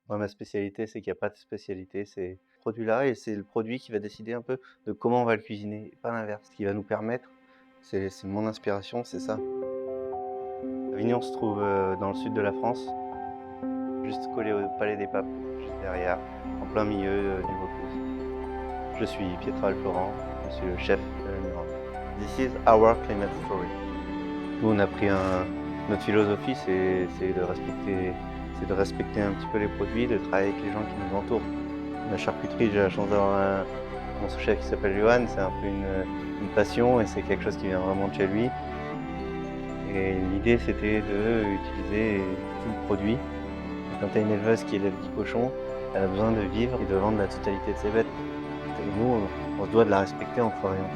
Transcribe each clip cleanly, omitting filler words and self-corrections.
Moi, ma spécialité, c'est qu'il y a pas de spécialité, c'est ce produit-là et c'est le produit qui va décider un peu de comment on va le cuisiner, pas l'inverse. Ce qui va nous permettre, c'est mon inspiration, c'est ça. Avignon se trouve, dans le sud de la France, juste collé au Palais des Papes, juste derrière, en plein milieu, du Vaucluse. Je suis Pietro Alflorent, je suis le chef de la Mirande. This is our climate story. Nous, on a pris notre philosophie, c'est de respecter un petit peu les produits, de travailler avec les gens qui nous entourent. La charcuterie, j'ai la chance d'avoir mon sous-chef qui s'appelle Johan, c'est un peu une passion et c'est quelque chose qui vient vraiment de chez lui. Et l'idée, c'était d'utiliser tout le produit. Et quand tu as une éleveuse qui élève 10 cochons, elle a besoin de vivre et de vendre la totalité de ses bêtes. Et nous, on se doit de la respecter en travaillant.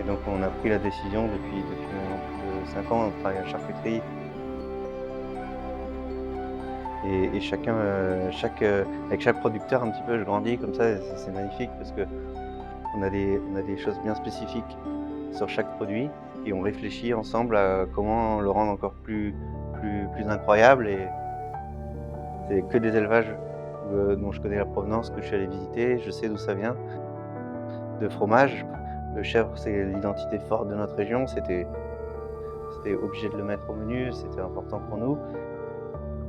Et donc on a pris la décision depuis maintenant plus de 5 ans, on travaille à la charcuterie. Et chacun, avec chaque producteur un petit peu, je grandis comme ça, et c'est magnifique parce qu'on a des choses bien spécifiques sur chaque produit et on réfléchit ensemble à comment le rendre encore plus incroyable et c'est que des élevages, dont je connais la provenance, que je suis allé visiter, je sais d'où ça vient. De fromage, le chèvre, c'est l'identité forte de notre région, c'était obligé de le mettre au menu, c'était important pour nous.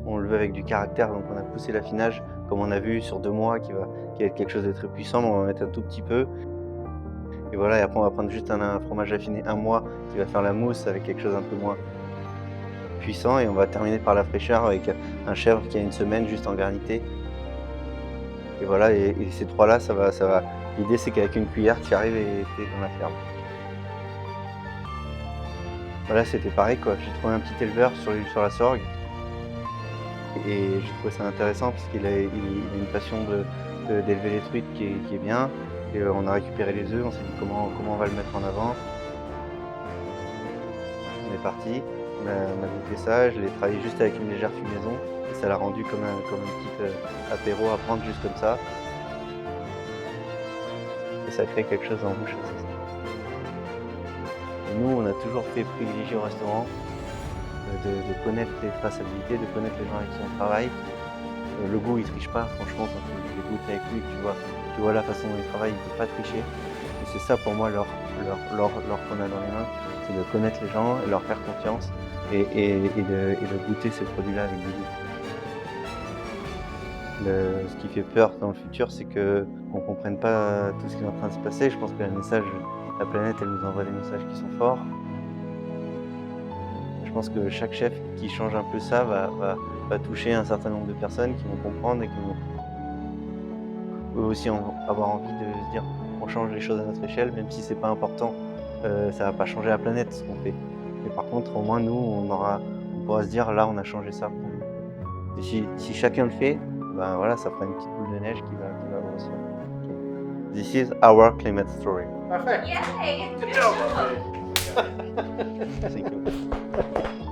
On le veut avec du caractère, donc on a poussé l'affinage, comme on a vu sur 2 mois, qui va être quelque chose de très puissant, mais on va mettre un tout petit peu. Et voilà, et après on va prendre juste un fromage affiné 1 mois, qui va faire la mousse avec quelque chose un peu moins puissant, et on va terminer par la fraîcheur avec un chèvre qui a 1 semaine juste en granité. Et voilà, et ces 3-là, ça va. L'idée, c'est qu'avec une cuillère, tu arrives et tu es dans la ferme. Voilà, c'était pareil, quoi. J'ai trouvé un petit éleveur sur l'île sur la Sorgue. Et j'ai trouvé ça intéressant parce qu'il a une passion d'élever les truites qui est bien. Et on a récupéré les œufs, on s'est dit comment on va le mettre en avant. On est parti, on a goûté ça, je l'ai travaillé juste avec une légère fumaison et ça l'a rendu comme un petit apéro à prendre juste comme ça. Et ça crée quelque chose en bouche assez sympa. Et nous, on a toujours fait privilégier au restaurant de connaître les traçabilités, de connaître les gens avec qui on travaille. Le goût, il triche pas, franchement, quand tu goûtes avec lui, tu vois la façon dont il travaille, il peut pas tricher. Et c'est ça pour moi l'or qu'on a dans les mains, c'est de connaître les gens, et leur faire confiance et de goûter ces produits-là avec du goût. Ce qui fait peur dans le futur, c'est qu'on comprenne pas tout ce qui est en train de se passer. Je pense que la planète, elle nous envoie des messages qui sont forts. Je pense que chaque chef qui change un peu ça va toucher un certain nombre de personnes qui vont comprendre et qui vont eux aussi avoir envie de se dire: «On change les choses à notre échelle, même si c'est pas important, ça va pas changer la planète ce qu'on fait». Mais par contre, au moins nous, on pourra se dire: «Là, on a changé ça». Et si chacun le fait, ben voilà, ça fera une petite boule de neige qui va grossir. This is our climate story. Perfect. Yay! Good job. job. Thank you.